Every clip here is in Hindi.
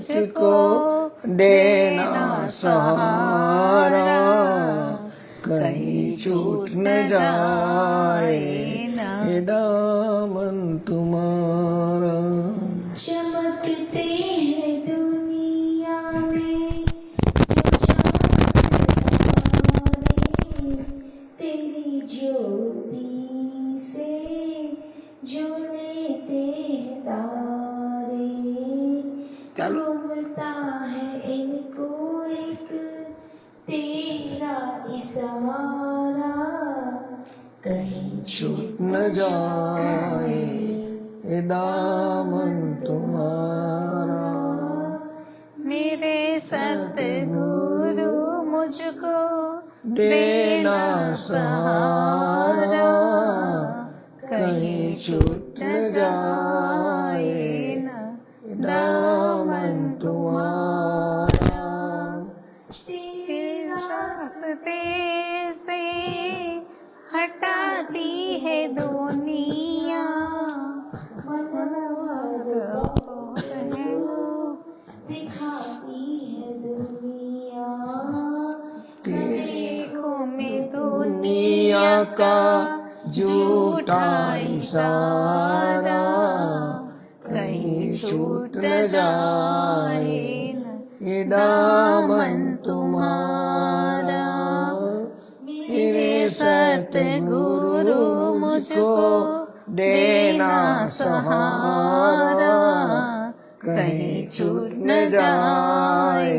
मुझको देना सहारा, कहीं छूट न जाए ये दामन तुम्हारा। चमकते हैं दुनिया में तेरी ज्योति से जो लेते हैं तारे, घूमता है इनको एक तेरा इशारा, कहीं छूट न जाए ये दामन तुम्हारा। मेरे सतगुरु मुझको देना सहारा, कहीं छूट न जाए ये दामन तुम्हारा। तेरे रास्ते से हटाती है दुनिया, दिखाती है दुनिया, देखो में दुनिया का झूठा इशारा, कहीं छूट न जाए ये दामन तुम्हारा। मेरे सतगुरु मुझको देना सहारा, कहीं छूट न जाए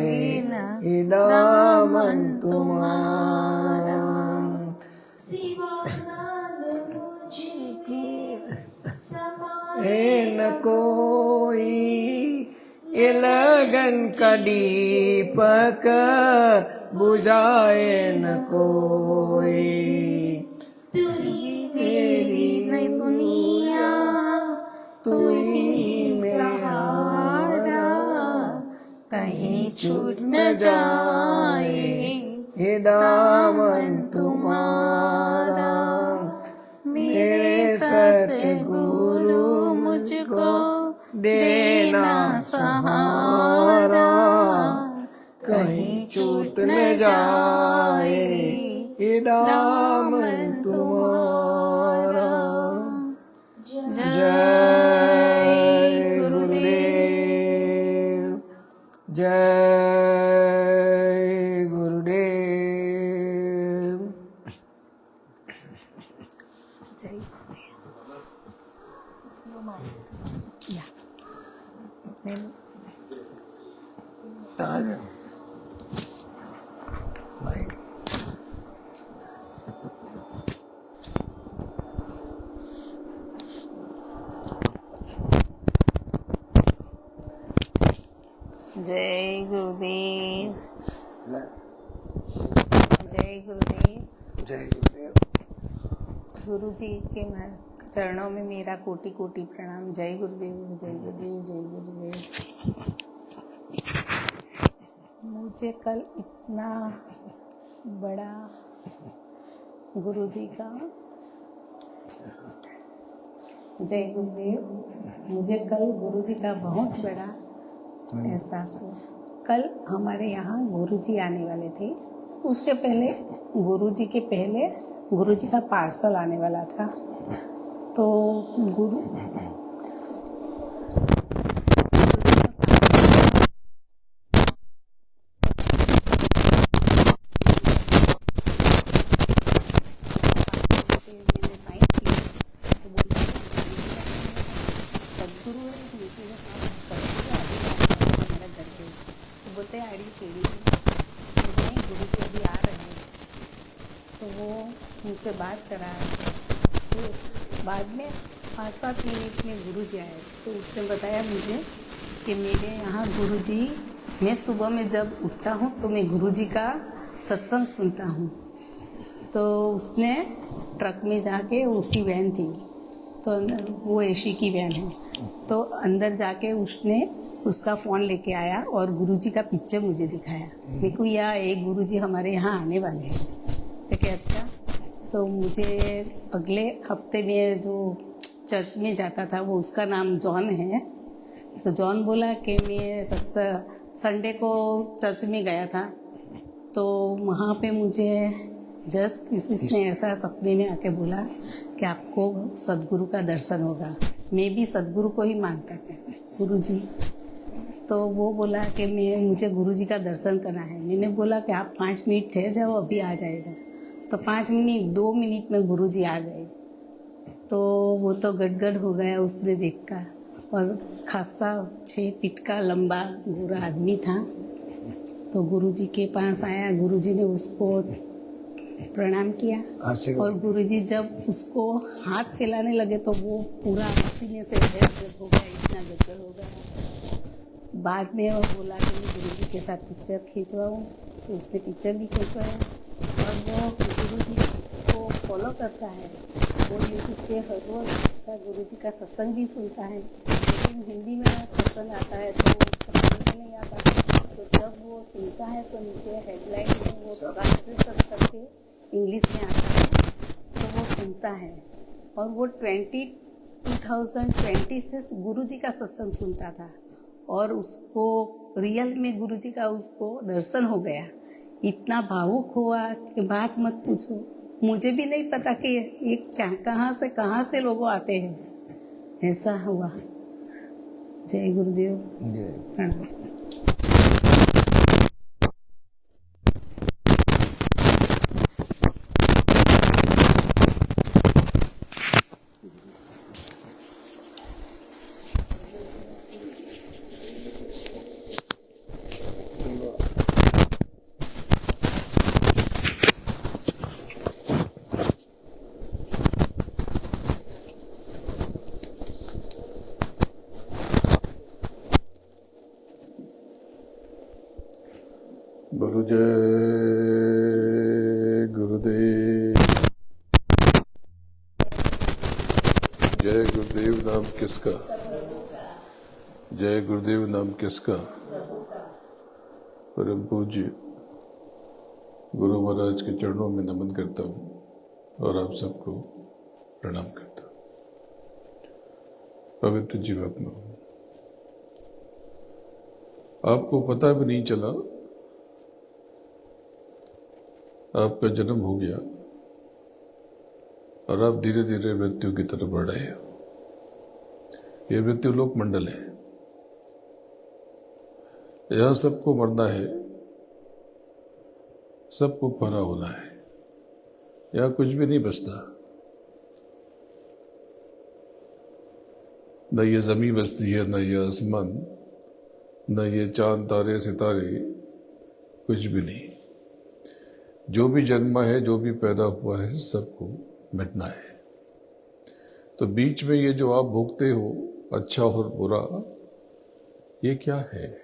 ये दामन तुम्हारा। है न कोई ये लगन का दीपक बुझाए न कोई, मेरी नई दुनिया तू ही सहारा, कहीं छूट न जाए ये दामन तुम्हारा। मेरे सतगुरु मुझको देना सहारा, कहीं छूट न जाए ये दामन तुम्हारा। जय गुरुदेव, जय गुरुदेव। जय जय गुरुदेव, जय गुरुदेव, जय गुरुदेव। गुरु जी के चरणों में मेरा कोटि कोटि प्रणाम। जय गुरुदेव, जय गुरुदेव, जय गुरुदेव। मुझे कल इतना बड़ा गुरु जी का, जय गुरुदेव, मुझे कल गुरु जी का बहुत बड़ा एहसास हुआ। कल हमारे यहाँ गुरु जी आने वाले थे। उसके पहले गुरु जी के पहले गुरु जी का पार्सल आने वाला था। तो गुरु बोलते हैं आड़ी टेढ़ी नहीं, गुरु जी अभी आ रहे हैं। तो वो मुझसे बात करा। तो बाद में 5-7 मिनट में गुरु जी आए। तो उसने बताया मुझे कि मेरे यहाँ गुरु जी, मैं सुबह में जब उठता हूँ तो मैं गुरु जी का सत्संग सुनता हूँ। तो उसने ट्रक में जाके, उसकी वैन थी तो वो एसी की वैन है, तो अंदर जाके उसने उसका फ़ोन लेके आया और गुरुजी का पिक्चर मुझे दिखाया। मेरे को यह एक गुरुजी हमारे यहाँ आने वाले हैं। तो क्या अच्छा। तो मुझे अगले हफ्ते में जो चर्च में जाता था वो उसका नाम जॉन है। तो जॉन बोला कि मैं संडे को चर्च में गया था, तो वहाँ पे मुझे जस्ट किसी ने ऐसा सपने में आके बोला कि आपको सदगुरु का दर्शन होगा। मैं भी सदगुरु को ही मानता था, गुरु जी। तो वो बोला कि मुझे गुरुजी का दर्शन करना है। मैंने बोला कि आप 5 मिनट ठहर जाओ, अभी आ जाएगा। तो 2 मिनट में गुरुजी आ गए। तो वो तो गदगद हो गया उसने देखकर, और खासा 6 फीट का लंबा गोरा आदमी था। तो गुरुजी के पास आया, गुरुजी ने उसको प्रणाम किया, और गुरुजी जब उसको हाथ फैलाने लगे तो वो पूरा पसीने से गदगद हो गया, इतना गदगद हो गया। बाद में वो बोला कि मैं गुरुजी के साथ पिक्चर खिंचवाऊँ, तो उसने पिक्चर भी खिंचवाया। और वो गुरुजी को फॉलो करता है, वो यूट्यूब पे हर रोज उसका गुरुजी का सत्संग भी सुनता है, लेकिन हिंदी में सत्संग आता है तो उसका समझ में नहीं आता। तो जब वो सुनता है तो नीचे हेडलाइन में वो ट्रांसलेशन करके इंग्लिश में आता है, तो वो सुनता है। और वो 2020 से गुरुजी का सत्संग सुनता था, और उसको रियल में गुरुजी का उसको दर्शन हो गया। इतना भावुक हुआ कि बात मत पूछो। मुझे भी नहीं पता कि ये कहाँ से लोग आते हैं। ऐसा हुआ। जय गुरुदेव। जय। प्रणाम। बोलो जय गुरुदेव। जय गुरुदेव नाम किसका? जय गुरुदेव नाम किसका? परम पूज्य गुरु महाराज के चरणों में नमन करता हूँ और आप सबको प्रणाम करता हूँ। पवित्र जीवात्मा, आपको पता भी नहीं चला, आपका जन्म हो गया और आप धीरे धीरे मृत्यु की तरफ बढ़ रहे हो। यह मृत्यु लोक मंडल है, यहां सबको मरना है, सबको फना होना है, यहां कुछ भी नहीं बचता। न ये जमीन बचती है, न ये आसमान, न ये चांद तारे सितारे, कुछ भी नहीं। जो भी जन्मा है, जो भी पैदा हुआ है, सबको मिटना है। तो बीच में ये जो आप भोगते हो, अच्छा और बुरा, ये क्या है?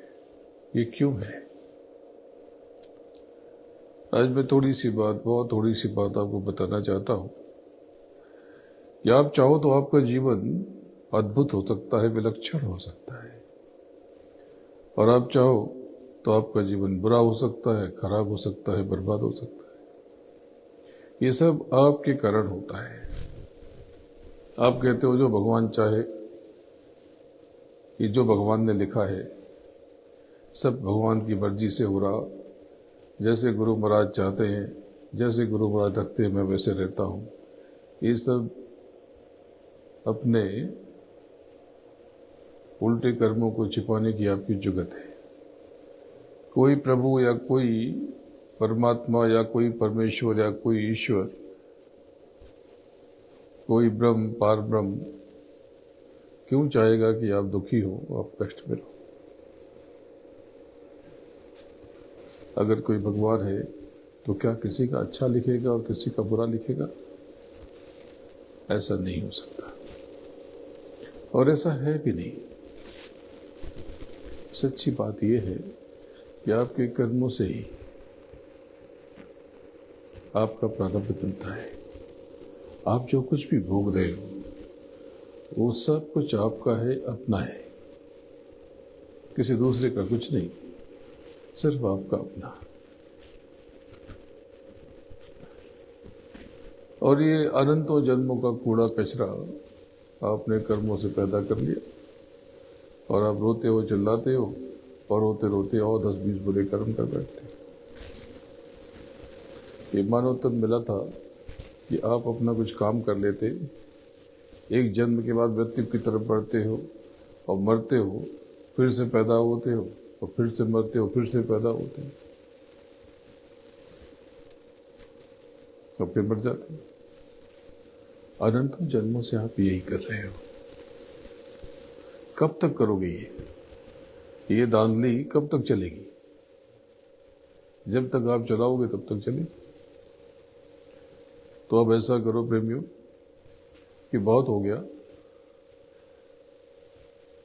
ये क्यों है? आज मैं थोड़ी सी बात, बहुत थोड़ी सी बात आपको बताना चाहता हूं कि आप चाहो तो आपका जीवन अद्भुत हो सकता है, विलक्षण हो सकता है, और आप चाहो तो आपका जीवन बुरा हो सकता है, खराब हो सकता है, बर्बाद हो सकता है। ये सब आपके कारण होता है। आप कहते हो जो भगवान चाहे, ये जो भगवान ने लिखा है सब भगवान की मर्जी से हो रहा, जैसे गुरु महाराज चाहते हैं, जैसे गुरु महाराज रखते हैं, मैं वैसे रहता हूं। ये सब अपने उल्टे कर्मों को छिपाने की आपकी जुगत है। कोई प्रभु या कोई परमात्मा या कोई परमेश्वर या कोई ईश्वर, कोई ब्रह्म, पार ब्रह्म क्यों चाहेगा कि आप दुखी हो, आप कष्ट में रहो? अगर कोई भगवान है तो क्या किसी का अच्छा लिखेगा और किसी का बुरा लिखेगा? ऐसा नहीं हो सकता, और ऐसा है भी नहीं। सच्ची बात यह है कि आपके कर्मों से ही आपका प्रारब्ध बनता है। आप जो कुछ भी भोग रहे हो वो सब कुछ आपका है, अपना है, किसी दूसरे का कुछ नहीं, सिर्फ आपका अपना। और ये अनंतों जन्मों का कूड़ा कचरा आपने कर्मों से पैदा कर लिया, और आप रोते हो, चिल्लाते हो, और रोते रोते और 10-20 बुरे कर्म कर बैठते हो। ये मानव तब मिला था कि आप अपना कुछ काम कर लेते, एक जन्म के बाद मृत्यु की तरफ बढ़ते हो और मरते हो, फिर से पैदा होते हो और फिर से मरते हो, फिर से पैदा होते हो और फिर मर जाते हो। अनंतों जन्मों से आप यही कर रहे हो। कब तक करोगे ये धांधली कब तक चलेगी? जब तक आप चलाओगे तब तक चलेगी। तो अब ऐसा करो प्रेमियों कि बहुत हो गया।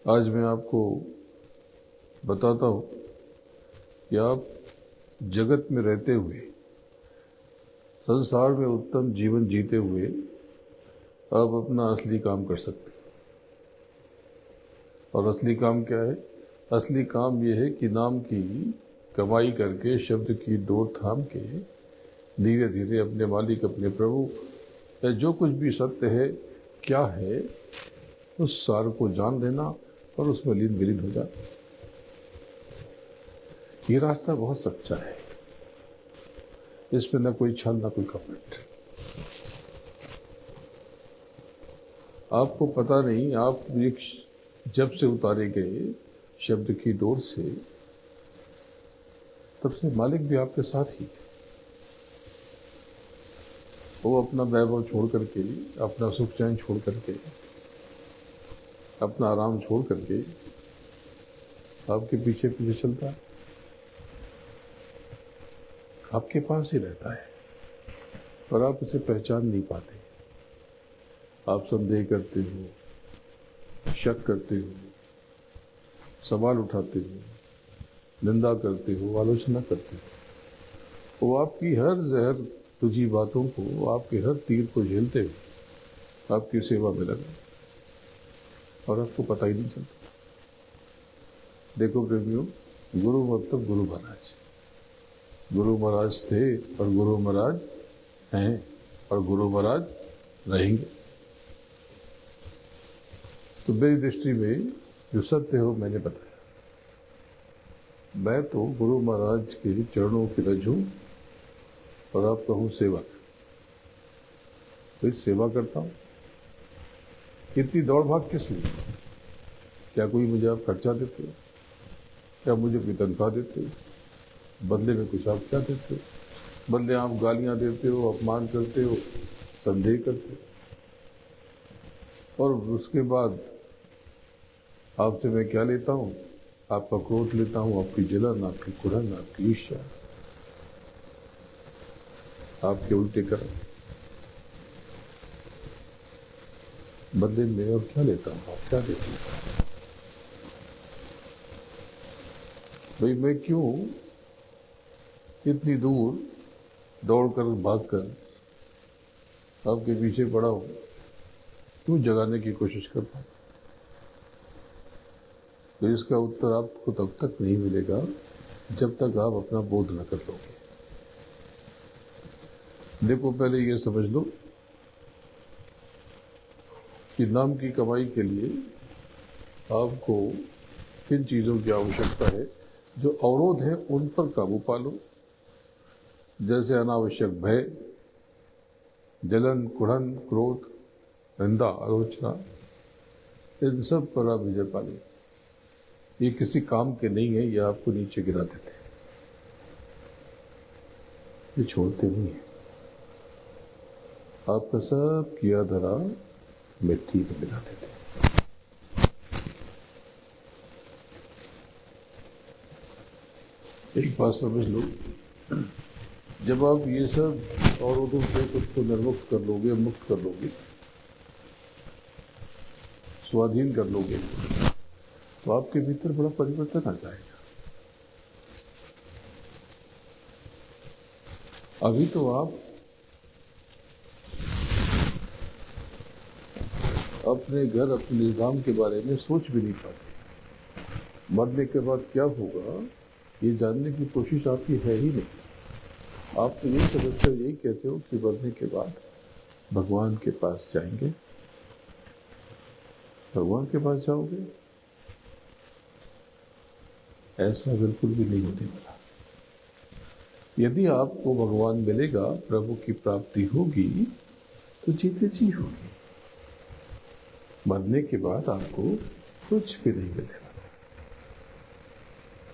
आज मैं आपको बताता हूं कि आप जगत में रहते हुए, संसार में उत्तम जीवन जीते हुए आप अपना असली काम कर सकते हैं। और असली काम क्या है? असली काम यह है कि नाम की कमाई करके, शब्द की डोर थाम के धीरे धीरे अपने मालिक, अपने प्रभु या जो कुछ भी सत्य है, क्या है, उस सार को जान लेना और उसमें लीन विलीन हो जाना। ये रास्ता बहुत सच्चा है, इसमें न कोई छल न कोई कपट। आपको पता नहीं, आप एक जब से उतारे गए शब्द की डोर से, तब से मालिक भी आपके साथ ही है। वो अपना वैभव छोड़ करके, अपना सुख चैन छोड़ करके, अपना आराम छोड़ करके आपके पीछे पीछे चलता है, आपके पास ही रहता है, पर आप उसे पहचान नहीं पाते। आप संदेह करते हो, शक करते हो, सवाल उठाते हो, निंदा करते हो, आलोचना करते हो। वो आपकी हर जहर तुझी बातों को, आपके हर तीर को झेलते हुए आपकी सेवा में लगे और आपको पता ही नहीं चलता। देखो प्रेमियों, गुरु मतलब गुरु महाराज। गुरु महाराज थे और गुरु महाराज हैं और गुरु महाराज रहेंगे। तो मेरी दृष्टि में जो सत्य हो मैंने बताया। मैं तो गुरु महाराज के चरणों की रज हूं और आप कहूं सेवक। तो इस सेवा करता हूं। इतनी दौड़ भाग किस लिए? क्या कोई मुझे आप खर्चा देते हो? क्या मुझे कोई तनख्वाह देते हो? बदले में कुछ आप क्या देते हो? बदले आप गालियां देते हो, अपमान करते हो, संदेह करते हो, और उसके बाद आपसे मैं क्या लेता हूं? आपका क्रोध लेता हूं, आपकी जलन, आपकी कुड़न, आपकी ईर्ष्या, आपके उल्टे कर्म। बदले में और क्या लेता हूं? आप क्या देते हो? भाई मैं क्यों इतनी दूर दौड़कर भागकर आपके पीछे पड़ा हूं? क्यों जगाने की कोशिश करता हूं? तो इसका उत्तर आपको तब तक नहीं मिलेगा जब तक आप अपना बोध न कर लोगे। देखो, पहले ये समझ लो कि नाम की कमाई के लिए आपको किन चीजों की आवश्यकता है। जो अवरोध है उन पर काबू पा लो, जैसे अनावश्यक भय, जलन, कुढ़न, क्रोध, निंदा, आलोचना, इन सब पर आप विजय पा लो। ये किसी काम के नहीं है, ये आपको नीचे गिरा देते हैं, ये छोड़ते नहीं है। आपका सब किया धरा मिट्टी में मिला देते हैं। एक बात समझ लो, जब आप ये सब अवरोधों से खुद को निर्मुक्त कर लोगे, मुक्त कर लोगे, स्वाधीन कर लोगे, तो आपके भीतर बड़ा परिवर्तन आ जाएगा। अभी तो आप अपने घर, अपने निजाम के बारे में सोच भी नहीं पाते। मरने के बाद क्या होगा ये जानने की कोशिश आपकी है ही नहीं। आप तो यही समझते हो, यही कहते हो कि मरने के बाद भगवान के पास जाएंगे। भगवान के पास जाओगे? ऐसा बिल्कुल भी नहीं होने वाला। यदि आपको भगवान मिलेगा, प्रभु की प्राप्ति होगी, तो जीते जी होगी। मरने के बाद आपको कुछ भी नहीं मिलेगा,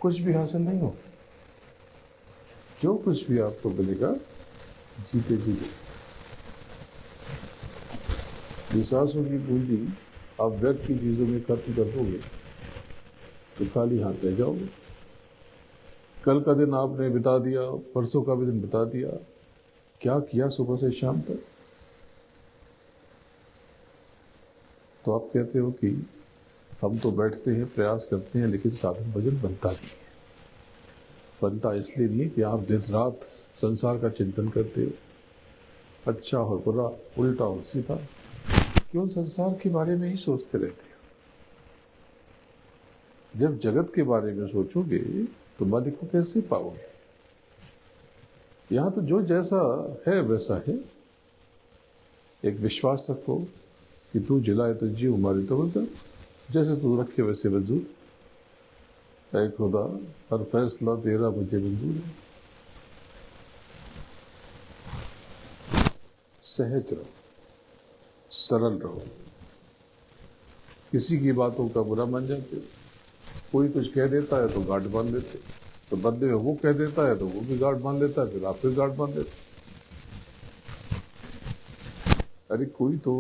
कुछ भी हासिल नहीं होगा। जो कुछ भी आपको मिलेगा, जीते जी विश्वासों की पूंजी आप व्यर्थ की चीजों में खत्म कर दोगे तो खाली हाथ रह जाओगे। कल का दिन आपने बिता दिया, परसों का भी दिन बिता दिया, क्या किया सुबह से शाम तक? तो आप कहते हो कि हम तो बैठते हैं, प्रयास करते हैं, लेकिन साधन भजन बनता नहीं है। बनता इसलिए नहीं कि आप दिन रात संसार का चिंतन करते हो, अच्छा और बुरा, उल्टा और सीधा, केवल संसार के बारे में ही सोचते रहते हो। जब जगत के बारे में सोचोगे तो मालिक को कैसे पाओगे? यहां तो जो जैसा है वैसा है। एक विश्वास रखो कि तू जिलाए तो जी, हमारी तो बता, जैसे तू रखे वैसे मंजूर। ऐ खुदा, हर फैसला तेरा मुझे मंजूर है। सहज रहो, सरल रहो। किसी की बातों का बुरा मान जाते हो। कोई कुछ कह देता है तो गांठ बांध देते, तो बदले में वो कह देता है तो वो भी गांठ बांध लेता है, फिर आप फिर गांठ बांध देते। अरे कोई तो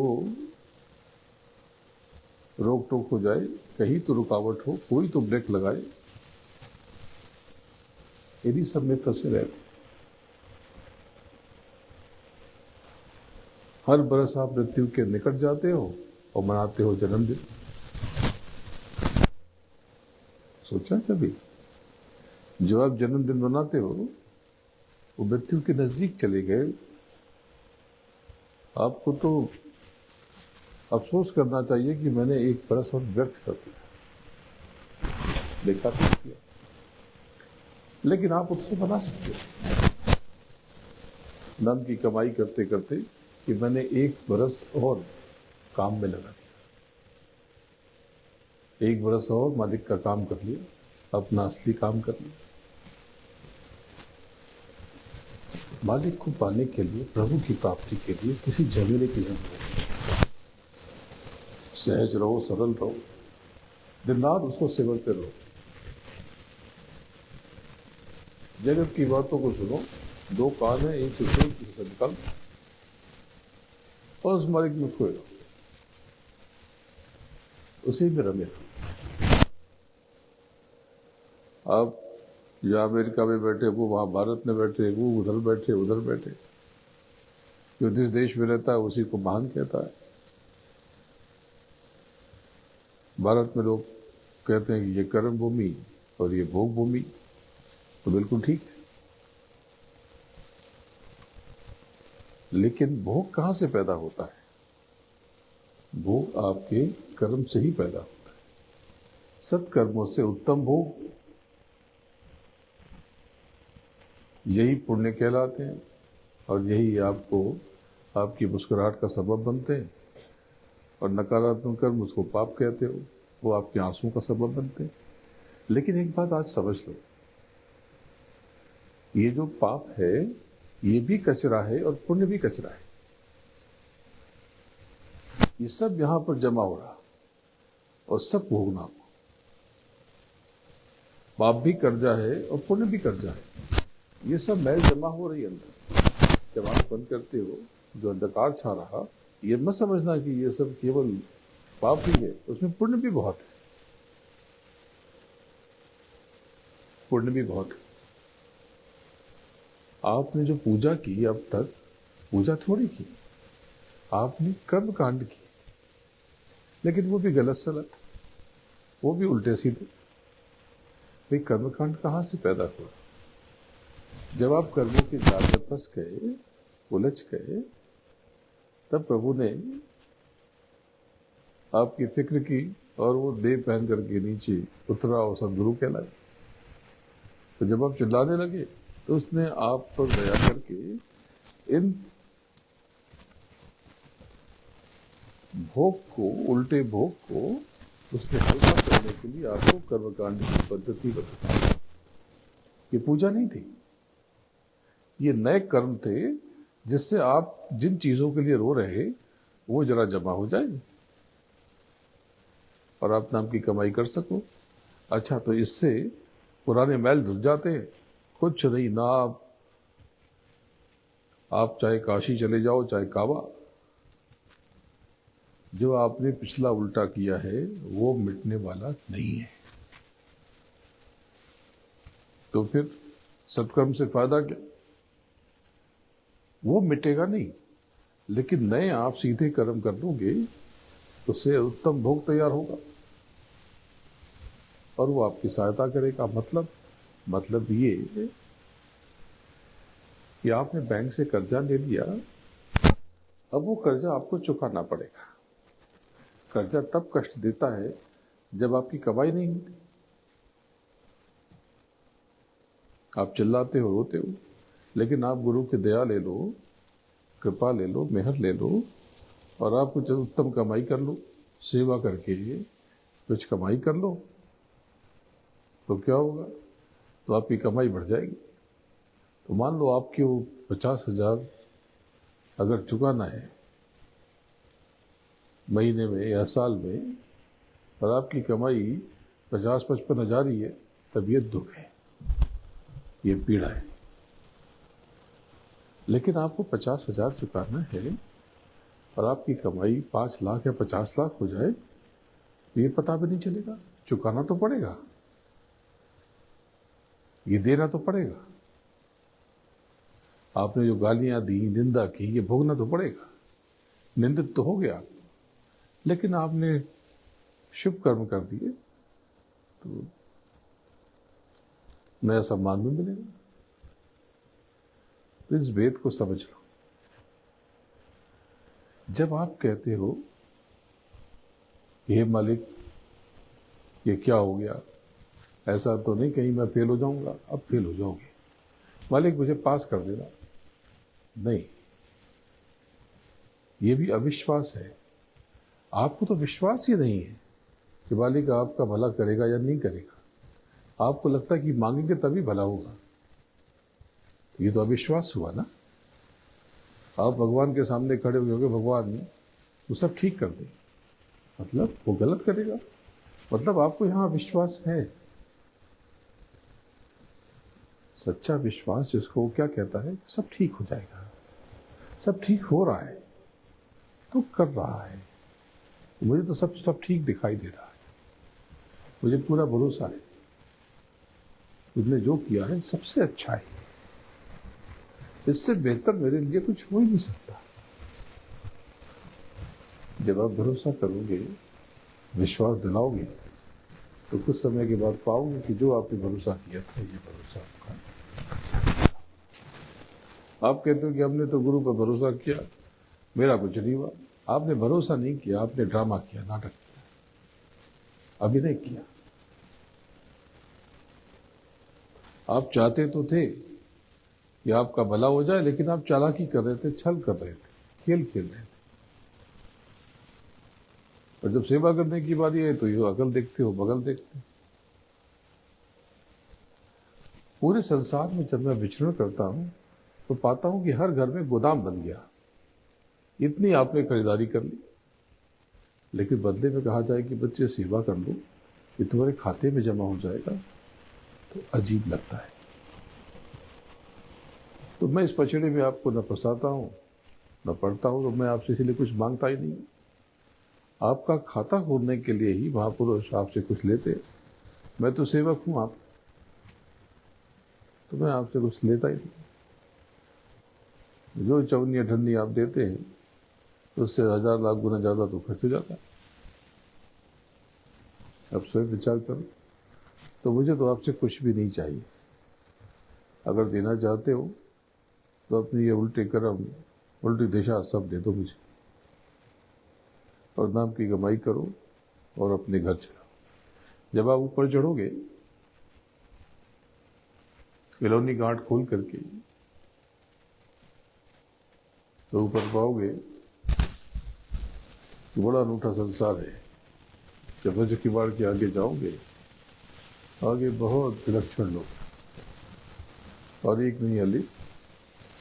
रोक टोक हो जाए, कहीं तो रुकावट हो, कोई तो ब्रेक लगाए। इन्हीं सब में फंसे रहते। हर बरस आप मृत्यु के निकट जाते हो और मनाते हो जन्मदिन। सोचा कभी? जो आप जन्मदिन मनाते हो वो मृत्यु के नजदीक चले गए। आपको तो अफसोस करना चाहिए कि मैंने एक बरस और व्यर्थ कर दिया, बेकार कर दिया। लेकिन आप उससे बना सकते हो धन की कमाई करते करते कि मैंने एक बरस और काम में लगा दिया, एक बरस और मालिक का काम कर लिया, अपना असली काम कर लिया। मालिक को पाने के लिए, प्रभु की प्राप्ति के लिए किसी झमेले की जरूरत नहीं। सहज रहो, सरल रहो, दिन रात उसको सिमरते रहो। जगत की बातों को सुनो, दो कान है, एक से सुन, किसी से निकल, और उस मालिक में खोए रहो, उसी में रमे रहो। आप या अमेरिका में बैठे, वो वहां भारत में बैठे, वो उधर बैठे, उधर बैठे। जो जिस देश में रहता है उसी को महान कहता है। भारत में लोग कहते हैं कि ये कर्म भूमि और ये भोग भूमि, तो बिल्कुल ठीक है। लेकिन भोग कहां से पैदा होता है? भोग आपके कर्म से ही पैदा होता है। सत्कर्मों से उत्तम भोग यही पुण्य कहलाते हैं, और यही आपको आपकी मुस्कुराहट का सबब बनते हैं। और नकारात्मक कर्म, उसको पाप कहते हो, वो आपके आंसुओं का सबब बनते हैं। लेकिन एक बात आज समझ लो, ये जो पाप है ये भी कचरा है और पुण्य भी कचरा है। ये सब यहां पर जमा हो रहा और सब भोगना हो। पाप भी कर्जा है और पुण्य भी कर्जा है। ये सब मैल जमा हो रही है अंदर। जब आप बंद करते हो, जो अंधकार छा रहा, ये मत समझना कि ये सब केवल पाप ही है, उसमें पुण्य भी बहुत है। पुण्य भी बहुत है। आपने जो पूजा की अब तक, पूजा थोड़ी की, आपने कर्म कांड की, लेकिन वो भी गलत सलत, वो भी उल्टे सीधे। भाई कर्म कांड कहां से पैदा हुआ? जब आप कर्मों के जाल में फंस गए, उलझ गए, तब प्रभु ने आपकी फिक्र की और वो देह पहन करके नीचे उतरा और सदगुरु कहलाए। तो जब आप चिल्लाने लगे तो उसने आप पर दया करके इन भोग को, उल्टे भोग को उसने हल्का कर करने के लिए आपको कर्मकांड की पद्धति बताई। ये पूजा नहीं थी, ये नए कर्म थे जिससे आप जिन चीजों के लिए रो रहे वो जरा जमा हो जाए और आप नाम की कमाई कर सको। अच्छा, तो इससे पुराने मैल धुल जाते हैं? कुछ नहीं ना। आप चाहे काशी चले जाओ चाहे काबा, जो आपने पिछला उल्टा किया है वो मिटने वाला नहीं है। तो फिर सत्कर्म से फायदा क्या? वो मिटेगा नहीं, लेकिन नए आप सीधे कर्म कर दोगे तो उससे उत्तम भोग तैयार होगा और वो आपकी सहायता करेगा। मतलब ये कि आपने बैंक से कर्जा ले लिया, अब वो कर्जा आपको चुकाना पड़ेगा। कर्जा तब कष्ट देता है जब आपकी कमाई नहीं होती। आप चिल्लाते हो, रोते हो, लेकिन आप गुरु की दया ले लो, कृपा ले लो, मेहर ले लो और आप कुछ उत्तम कमाई कर लो, सेवा करके कुछ कमाई कर लो, तो क्या होगा? तो आपकी कमाई बढ़ जाएगी। तो मान लो आपकी वो 50,000 अगर चुकाना है महीने में या साल में, और आपकी कमाई 50-55,000 ही है, तब ये दुख है, ये पीड़ा है। लेकिन आपको 50,000 चुकाना है और आपकी कमाई 5 लाख या 50 लाख हो जाए तो ये पता भी नहीं चलेगा। चुकाना तो पड़ेगा, ये देना तो पड़ेगा। आपने जो गालियां दी, निंदा की, ये भोगना तो पड़ेगा। निंदित तो हो गया, लेकिन आपने शुभ कर्म कर दिए तो नया सम्मान भी मिलेगा। तो इस वेद को समझ लो। जब आप कहते हो हे मालिक ये क्या हो गया, ऐसा तो नहीं कहीं मैं फेल हो जाऊंगा? अब फेल हो जाओगे। मालिक मुझे पास कर देना, नहीं, ये भी अविश्वास है। आपको तो विश्वास ही नहीं है कि मालिक आपका भला करेगा या नहीं करेगा। आपको लगता है कि मांगेंगे तभी भला होगा, ये तो अविश्वास हुआ ना। आप भगवान के सामने खड़े हो गए, भगवान वो सब ठीक कर दे, मतलब वो गलत करेगा, मतलब आपको यहां विश्वास है। सच्चा विश्वास जिसको क्या कहता है, सब ठीक हो जाएगा, सब ठीक हो रहा है, तो कर रहा है। मुझे तो सब ठीक दिखाई दे रहा है, मुझे पूरा भरोसा है, उसने जो किया है सबसे अच्छा है, इससे बेहतर मेरे लिए कुछ हो ही नहीं सकता। जब आप भरोसा करोगे, विश्वास दिलाओगे, तो कुछ समय के बाद पाओगे कि जो आपने भरोसा किया था ये भरोसा आपका। आप कहते हो कि हमने तो गुरु पर भरोसा किया, मेरा कुछ नहीं हुआ। आपने भरोसा नहीं किया, आपने ड्रामा किया, नाटक किया, अभिनय किया। आप चाहते तो थे कि आपका भला हो जाए, लेकिन आप चालाकी कर रहे थे, छल कर रहे थे, खेल खेल रहे थे। और जब सेवा करने की बारी है तो ये अकल देखते हो, बगल देखते हो। पूरे संसार में जब मैं विचरण करता हूं तो पाता हूं कि हर घर में गोदाम बन गया। इतनी आपने खरीदारी कर ली, लेकिन बदले में कहा जाए कि बच्चे सेवा कर लो, ये तुम्हारे खाते में जमा हो जाएगा, तो अजीब लगता है। तो मैं इस पचड़े में आपको न फंसाता हूं न पढ़ता हूं, तो मैं आपसे इसलिए कुछ मांगता ही नहीं। आपका खाता खोलने के लिए ही महापुरुष आपसे कुछ लेते। मैं तो सेवक हूं आप, तो मैं आपसे कुछ लेता ही नहीं। जो चवन्नी अठन्नी आप देते हैं तो उससे 1000 लाख गुना ज्यादा तो खर्च हो जाता है। अब स्वयं विचार करो। तो मुझे तो आपसे कुछ भी नहीं चाहिए। अगर देना चाहते हो तो अपनी ये उल्टे कर्म, उल्टी दिशा सब दे दो मुझे, और नाम की कमाई करो और अपने घर चलाओ। जब आप ऊपर चढ़ोगे, खिलौनी गांठ खोल करके, तो ऊपर पाओगे कि बड़ा अनूठा संसार है। जब वज्र किवाड़ के आगे जाओगे, आगे बहुत विलक्षण लोग, और एक नहीं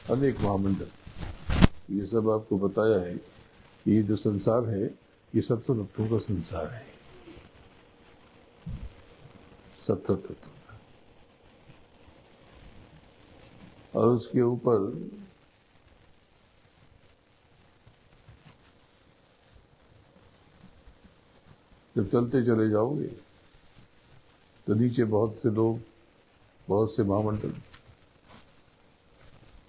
अनेक महामंडल। ये सब आपको बताया है। ये जो संसार है, ये सत्तर तत्वों का संसार है, 70 तत्व। और उसके ऊपर जब चलते चले जाओगे तो नीचे बहुत से लोग, बहुत से महामंडल,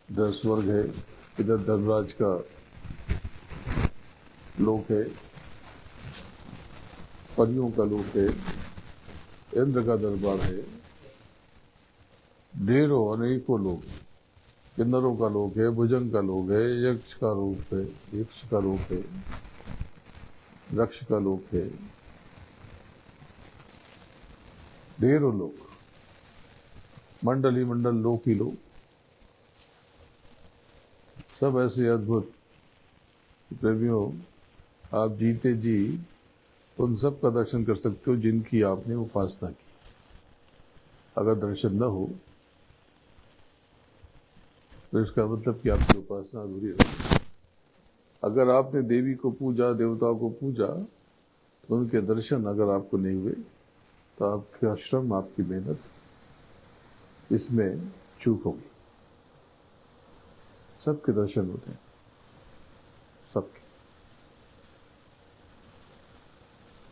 इधर स्वर्ग है, इधर धर्मराज का लोक है, परियों का लोक है, इंद्र का दरबार है, ढेरों अनेकों लोग, किन्नरों का लोक है, भुजंग का लोक है, यक्ष का लोक है, यक्ष का लोक है, रक्ष का लोक है, ढेरों लोग, मंडल ही मंडल, लोक ही लोक, सब ऐसे अद्भुत। प्रेमियों, आप जीते जी उन सब का दर्शन कर सकते हो जिनकी आपने उपासना की। अगर दर्शन न हो तो इसका मतलब कि आपकी उपासना अधूरी रही। अगर आपने देवी को पूजा, देवताओं को पूजा, तो उनके दर्शन अगर आपको नहीं हुए तो आपका श्रम, आपकी मेहनत, इसमें चूक होगी। सबके दर्शन होते हैं, सबके।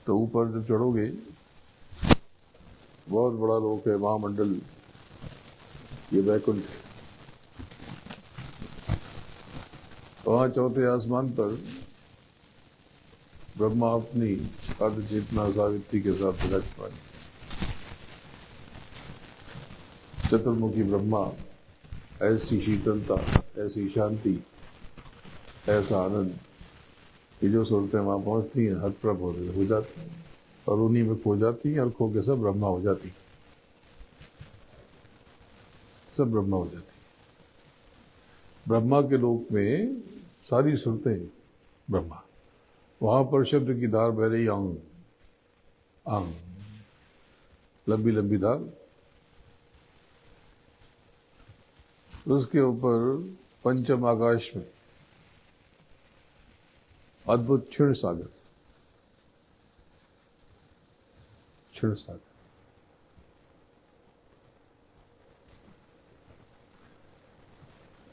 तो ऊपर जब चढ़ोगे, बहुत बड़ा लोक है, महामंडल, ये वैकुंठ है। वहां चौथे आसमान पर ब्रह्मा अपनी अर्ध चेतना सावित्री के साथ विराजमान। चतुर्मुखी ब्रह्मा, ऐसी शीतलता, ऐसी शांति, ऐसा आनंद, ये जो सूरतें वहां पहुंचती हैं, हतप्रभ हो जाती हैं, और उन्हीं में खो जाती हैं, और खो के सब ब्रह्मा हो जाती, सब ब्रह्मा हो जाती। ब्रह्मा के लोक में सारी सूरतें ब्रह्मा, वहां पर शब्द की धार बह रही, अंग अंग, लंबी लंबी धार। उसके ऊपर पंचम आकाश में अद्भुत क्षीण सागर, क्षीण सागर।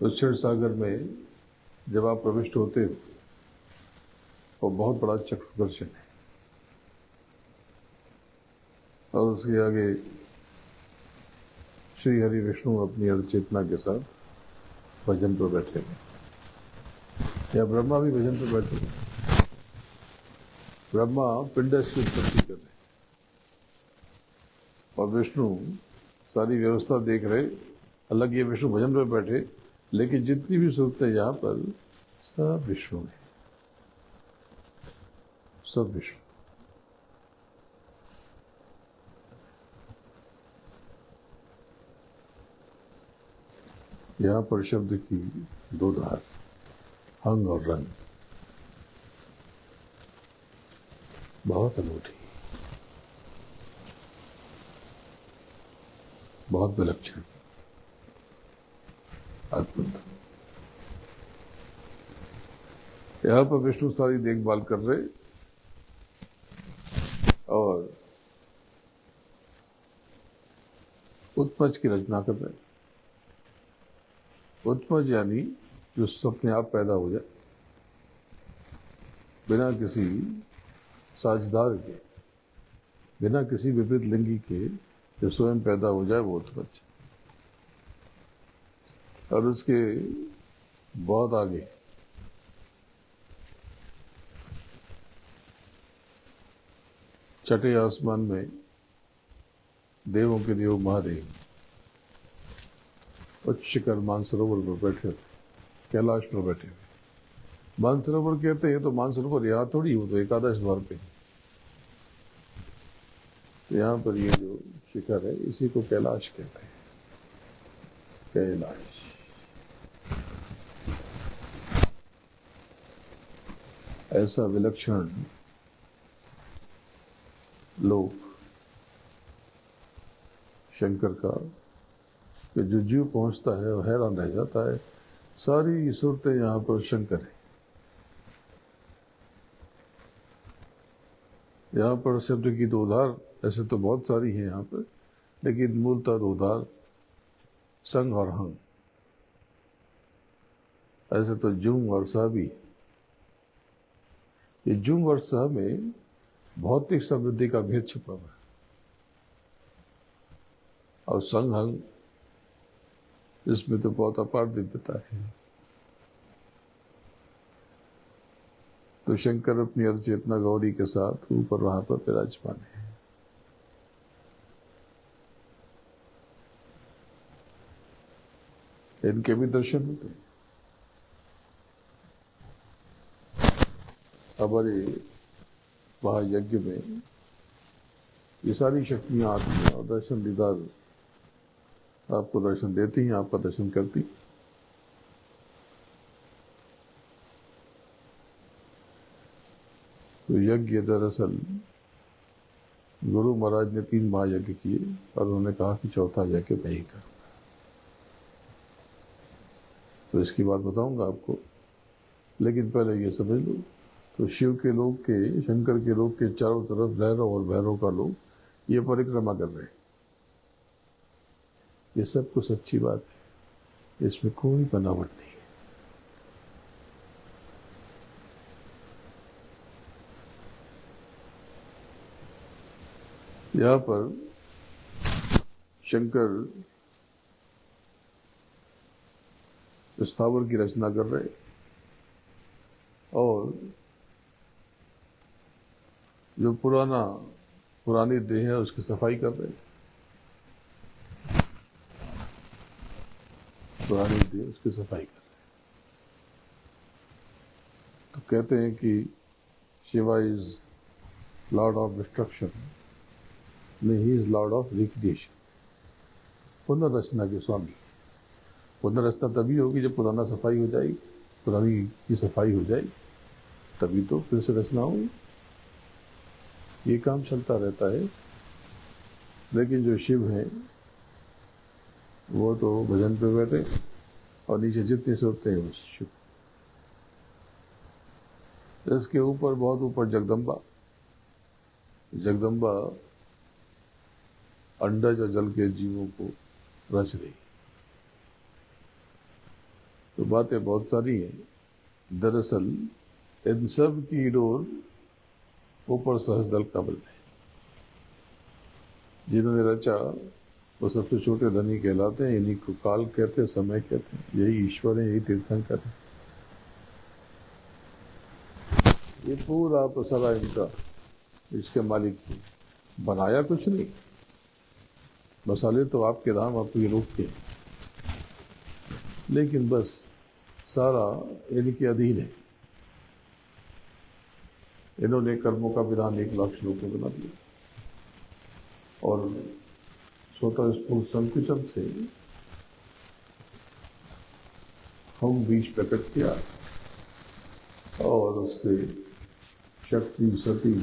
उस क्षीण सागर में जब आप प्रविष्ट होते हो तो बहुत बड़ा चक्र दर्शन है, और उसके आगे श्री हरि विष्णु अपनी अर्ध चेतना के साथ भजन पर बैठे हैं, या ब्रह्मा भी भजन पर बैठे हैं। ब्रह्मा पिंडस की उत्पत्ति कर रहे, और विष्णु सारी व्यवस्था देख रहे। अलग ये विष्णु भजन पर बैठे, लेकिन जितनी भी सूरतें यहाँ पर, सब विष्णु है, सब विष्णु। यहाँ पर शब्द की दो धार, अंग और रंग, बहुत अनूठी, बहुत विलक्षण, अद्भुत। यहाँ पर विष्णु सारी देखभाल कर रहे, और उत्पज की रचना कर रहे। उत्पज यानी जो अपने आप पैदा हो जाए, बिना किसी साझदार के, बिना किसी विपरीत लिंगी के, जो स्वयं पैदा हो जाए, वो उत्पज। और उसके बहुत आगे छठे आसमान में देवों के देव महादेव उच्च शिखर मानसरोवर पर बैठे, कैलाश पर बैठे। मानसरोवर कहते हैं तो मानसरोवर यहाँ थोड़ी हो, तो एकादश द्वार पे। तो यहाँ पर ये जो शिखर है, इसी को कैलाश कहते हैं, कैलाश। ऐसा विलक्षण लोक शंकर का कि जो जीव पहुंचता है वो हैरान रह जाता है, सारी सूरतें यहाँ पर शंकर है। यहाँ पर शब्द की दो उधार ऐसे तो बहुत सारी हैं यहाँ पर, लेकिन मूलतः दो उधार संग और हंग। ऐसे तो जुंग और सा भी। ये जुंग और सा में भौतिक समृद्धि का भेद छुपा हुआ है, और संग हंग इसमें तो बहुत अपार दिव्यता है। तो शंकर अपनी अर्चेतना गौरी के साथ ऊपर वहां पर विराजमान है। इनके भी दर्शन होते हैं। हमारे महायज्ञ में ये सारी शक्तियां आती हैं और दर्शन दीदार आपको दर्शन देती हैं, आपका दर्शन करती। तो यज्ञ दरअसल गुरु महाराज ने 3 महायज्ञ किए और उन्होंने कहा कि चौथा यज्ञ मैं ही करूंगा। तो इसकी बात बताऊंगा आपको, लेकिन पहले ये समझ लो। तो शिव के लोग के, शंकर के लोग के चारों तरफ भैरव और भैरव का लोग ये परिक्रमा कर रहे हैं। ये सब कुछ सच्ची बात है, इसमें कोई बनावट नहीं है। यहाँ पर शंकर स्थावर की रचना कर रहे और जो पुरानी देह है उसकी सफाई कर रहे। पुरानी देह उसकी सफाई कर रहे। तो कहते हैं कि Shiva is lord of destruction, नहीं, he is lord of recreation, पुनर्रचना के स्वामी। पुनर्रचना तभी होगी जब पुराना सफाई हो जाएगी, पुरानी की सफाई हो जाएगी, तभी तो फिर से रचना होगी। ये काम चलता रहता है। लेकिन जो शिव है वो तो भजन पे बैठे और नीचे जितनी सूरतें हैं वो शिव। इसके ऊपर, बहुत ऊपर जगदम्बा। जगदम्बा अंडज और जल के जीवों को रच रही। तो बातें बहुत सारी हैं। दरअसल इन सब की डोर ऊपर सहस्त्रदल कमल में। जिन्होंने रचा वो सबसे छोटे धनी कहलाते हैं। इन्हीं को काल कहते हैं, समय कहते हैं। यही ईश्वर है, यही तीर्थंकर है। ये पूरा पसरा इनका, इसके मालिक की। बनाया कुछ नहीं, मसाले तो आपके दाम आपके लोग के, लेकिन बस सारा इनके अधीन है। इन्होंने कर्मों का विधान 1 लाख श्लोक में बना दिया और स्वतः स्फूर्त संकुचन से हम बीज प्रकट किया और उससे शक्ति, सती,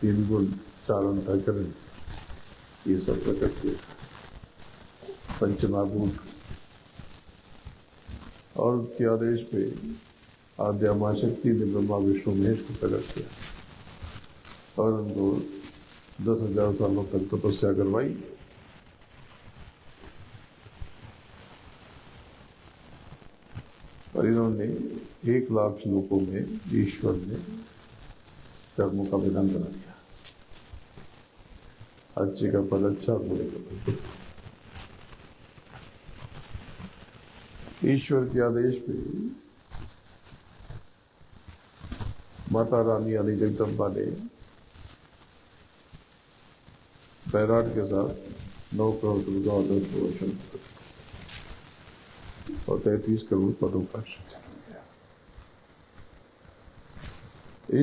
3 गुण, 4 अंतःकरण, ये सब प्रकट किया। पंचमहाभूत और उसके आदेश पे आद्या मां शक्ति ने ब्रह्मा विष्णु महेश को प्रकट किया और उनको 10,000 सालों तक तपस्या करवाई। और इन्होंने 1 लाख श्लोकों में ईश्वर ने कर्मों का विधान बना दिया। अच्छे का पद अच्छा, बुरे का पद बुरा। ईश्वर के आदेश पे माता रानी यानी जगदम्बा ने बैराट के साथ 9 करोड़ दुर्गा और 10 करोड़ शंकर और 33 करोड़ पदों का सृजन किया।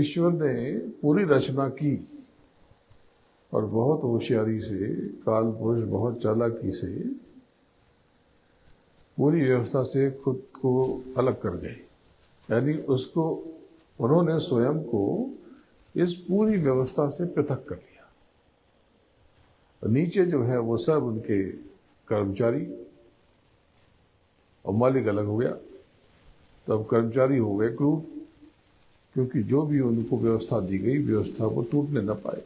ईश्वर ने पूरी रचना की और बहुत होशियारी से, काल पुरुष बहुत चालाकी से पूरी व्यवस्था से खुद को अलग कर गए। यानी उसको, उन्होंने स्वयं को इस पूरी व्यवस्था से पृथक कर दिया। और नीचे जो है वो सब उनके कर्मचारी, और मालिक अलग हो गया। तो अब कर्मचारी हो गए क्रूर, क्योंकि जो भी उनको व्यवस्था दी गई व्यवस्था को टूटने न पाए,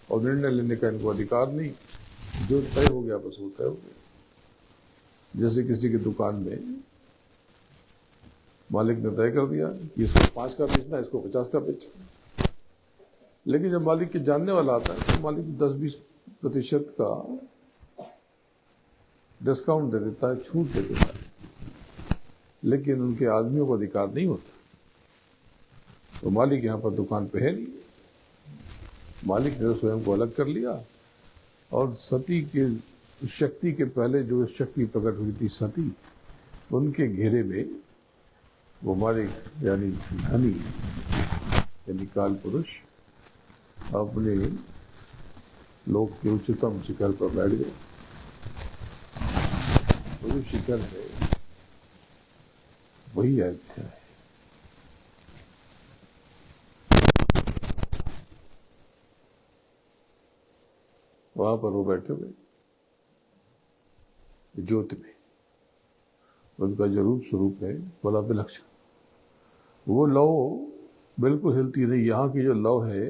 और निर्णय लेने का इनको अधिकार नहीं। जो तय हो गया बस वो तय हो गया। जैसे किसी की दुकान में मालिक ने तय कर दिया कि इसको 5 का बेचना, इसको 50 का बेचना, लेकिन जब मालिक के जानने वाला आता है तो मालिक 10-20% का डिस्काउंट दे देता है, छूट दे देता है, लेकिन उनके आदमियों को अधिकार नहीं होता। तो मालिक यहां पर दुकान पे है नहीं, मालिक ने स्वयं को अलग कर लिया, और सती के शक्ति के पहले जो शक्ति प्रकट हुई थी सती, उनके घेरे में वो मालिक यानी धनी यानी काल पुरुष अपने लोक के उच्चतम शिखर पर बैठ गए। वो शिखर है वही अयोध्या है। वहां पर वो बैठे हुए ज्योति में, उनका जो रूप स्वरूप है बड़ा विलक्षण। वो लौ बिल्कुल हिलती नहीं। यहाँ की जो लौ है,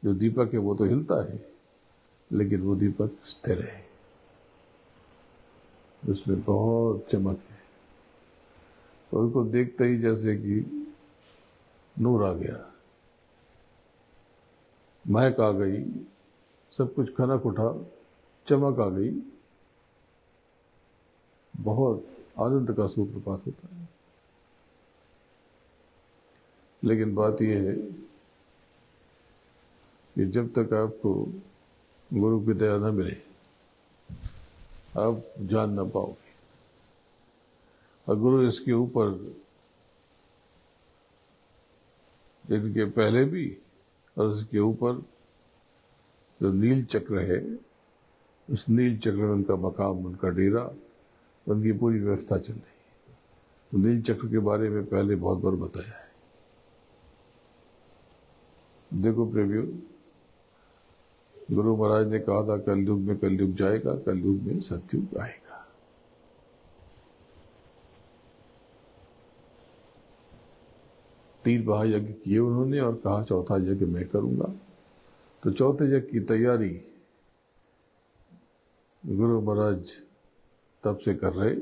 जो दीपक है, वो तो हिलता है, लेकिन वो दीपक स्थिर है, उसमें बहुत चमक है। तो उनको देखते ही जैसे कि नूर आ गया, महक आ गई, सब कुछ खनक उठा, चमक आ गई, बहुत आनंद का सूत्रपात होता है। लेकिन बात यह है कि जब तक आपको गुरु की दया न मिले आप जान ना पाओगे। और गुरु इसके ऊपर, इनके पहले भी और इसके ऊपर जो नील चक्र है, उस नील चक्र में उनका मकाम, उनका डेरा, उनकी पूरी व्यवस्था चल रही है। तो नील चक्र के बारे में पहले बहुत बार बताया है। देखो प्रेमियों, गुरु महाराज ने कहा था कलयुग में कलयुग जाएगा, कलयुग में सतयुग आएगा। तीन महायज्ञ किए उन्होंने और कहा चौथा यज्ञ मैं करूंगा। तो चौथे यज्ञ की तैयारी गुरु महाराज तब से कर रहे,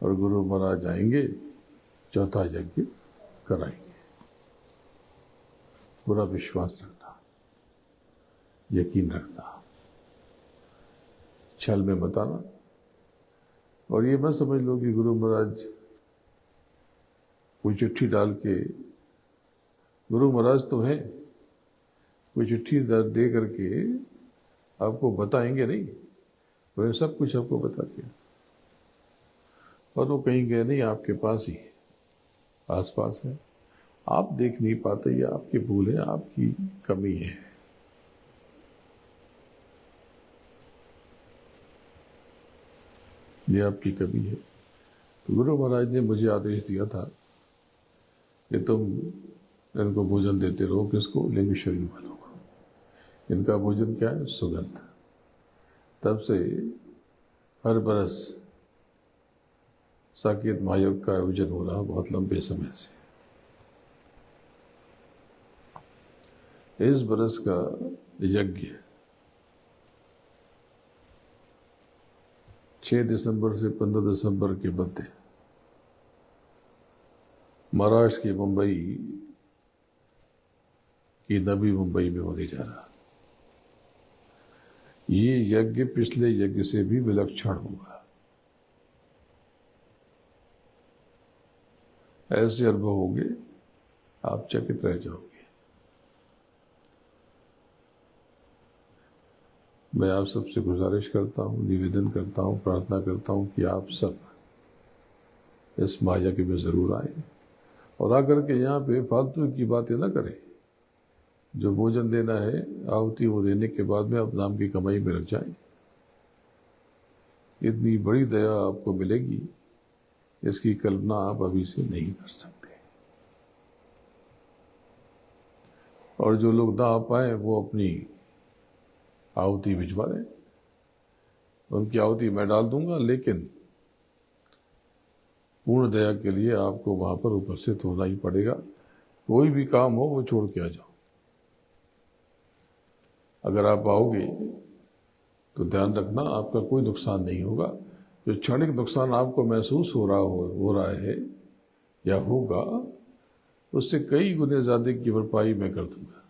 और गुरु महाराज आएंगे, चौथा यज्ञ कराएंगे। पूरा विश्वास रखना, यकीन रखना, छल में बताना। और ये मत समझ लो कि गुरु महाराज कोई चिट्ठी डाल के, गुरु महाराज तो हैं, कोई चिट्ठी दे करके आपको बताएंगे नहीं, वह सब कुछ आपको बता दिया। और वो कहीं गए नहीं, आपके पास ही आसपास है, आप देख नहीं पाते, ये आपकी भूल है, आपकी कमी है। ये आपकी कमी है। तो गुरु महाराज ने मुझे आदेश दिया था कि तुम इनको भोजन देते रहो। किसको? लिंग शरीर वालों को। इनका भोजन क्या है? सुगंध। तब से हर बरस साकेत महायज्ञ का आयोजन हो रहा बहुत लंबे समय से। इस बरस का यज्ञ 6 दिसंबर से 15 दिसंबर के मध्य महाराष्ट्र की मुंबई की नवी मुंबई में होने जा रहा। ये यज्ञ पिछले यज्ञ से भी विलक्षण होगा। ऐसे अनुभव होंगे, आप चकित रह जाओगे। मैं आप सबसे गुजारिश करता हूं, निवेदन करता हूं, प्रार्थना करता हूं कि आप सब इस महायज्ञ में जरूर आए और आकर के यहाँ पे फालतू की बातें ना करें। जो भोजन देना है आहुति वो देने के बाद में आप नाम की कमाई में रख जाएं। इतनी बड़ी दया आपको मिलेगी, इसकी कल्पना आप अभी से नहीं कर सकते। और जो लोग ना आ पाए वो अपनी आहुति भिजवा दें, उनकी आहुति मैं डाल दूंगा, लेकिन पूर्ण दया के लिए आपको वहां पर उपस्थित होना ही पड़ेगा। कोई भी काम हो वो छोड़ के आ जाओ। अगर आप आओगे तो ध्यान रखना आपका कोई नुकसान नहीं होगा। जो क्षणिक नुकसान आपको महसूस हो रहा है या होगा, उससे कई गुने ज्यादा की भरपाई मैं कर दूंगा,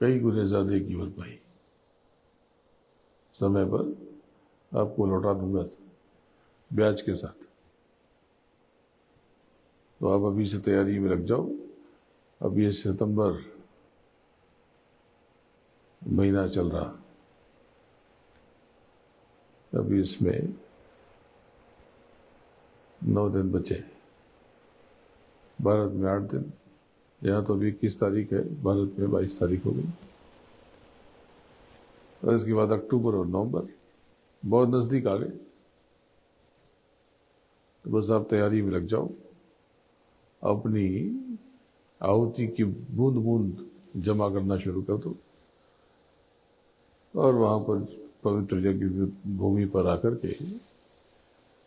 कई गुने ज्यादा की भरपाई समय पर आपको लौटा दूंगा ब्याज के साथ। तो आप अभी से तैयारी में लग जाओ। अब ये सितंबर महीना चल रहा, अभी इसमें 9 दिन बचे, भारत में 8 दिन, यहाँ तो अभी 21 तारीख है, भारत में 22 तारीख हो गई, और इसके बाद अक्टूबर और नवंबर बहुत नजदीक आ गए। तो बस आप तैयारी में लग जाओ, अपनी आहुति की बूंद बूंद जमा करना शुरू कर दो, और वहां पर पवित्र यज्ञ भूमि पर आकर के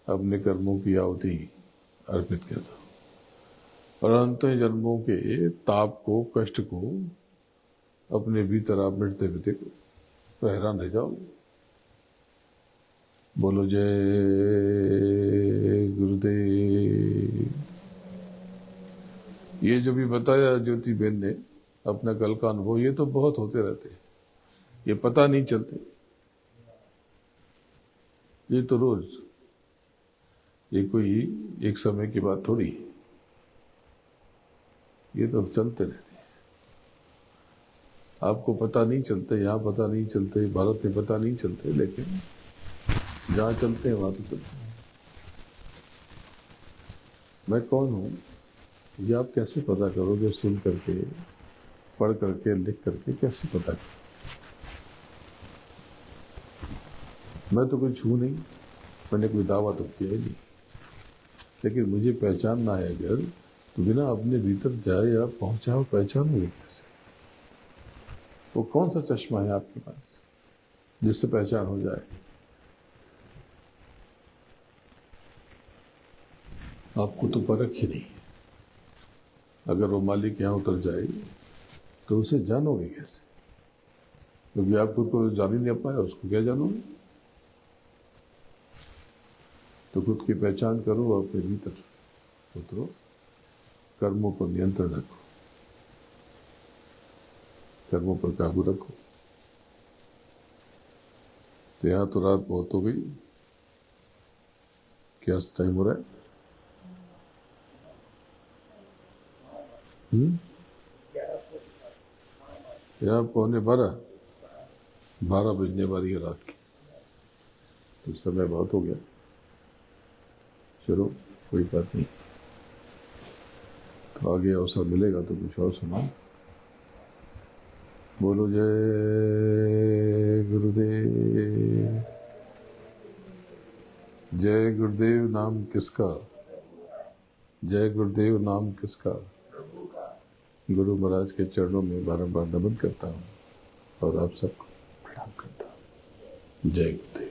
अपने कर्मों की आहुति अर्पित कर दो, और अंत जन्मों के ताप को, कष्ट को अपने भीतर आप मिटते हुए देखो, तो हैरान रह जाओ। बोलो जय गुरुदेव। ये जो भी बताया ज्योति बेन ने अपना कल का अनुभव, ये तो बहुत होते रहते हैं, ये पता नहीं चलते, ये तो रोज, ये कोई एक समय की बात थोड़ी, ये तो चलते रहते हैं। आपको पता नहीं चलते, यहाँ पता नहीं चलते, भारत में पता नहीं चलते, लेकिन जहां चलते हैं वहां तो चलते हैं। मैं कौन हूं ये आप कैसे पता करोगे? सुन करके, पढ़ करके, लिख करके कैसे पता करोगे? मैं तो कुछ हूं नहीं, मैंने कोई दावा तो किया ही नहीं, लेकिन मुझे पहचानना है अगर, तो बिना अपने भीतर जाए आप पहुंचाओ, पहचानोगे कैसे? वो कौन सा चश्मा है आपके पास जिससे पहचान हो जाए? आपको तो परख ही नहीं। अगर वो मालिक यहाँ उतर जाए तो उसे जानोगे कैसे? क्योंकि आप खुद को जान ही नहीं पाए, उसको क्या जानोगे? तो खुद की पहचान करो, अपने भीतर उतरो, कर्मों पर नियंत्रण रखो, कर्मों पर काबू रखो। तो यहाँ तो रात बहुत हो गई, क्या टाइम हो रहा है? यहाँ 12:15 बजने वाली है रात की, तो समय बहुत हो गया। चलो कोई बात नहीं, तो आगे अवसर मिलेगा तो कुछ और सुना। बोलो जय गुरुदेव। जय गुरुदेव नाम किसका? जय गुरुदेव नाम किसका? गुरु महाराज के चरणों में बारंबार नमन करता हूँ और आप सबको प्रणाम करता हूँ। जय गुरुदेव।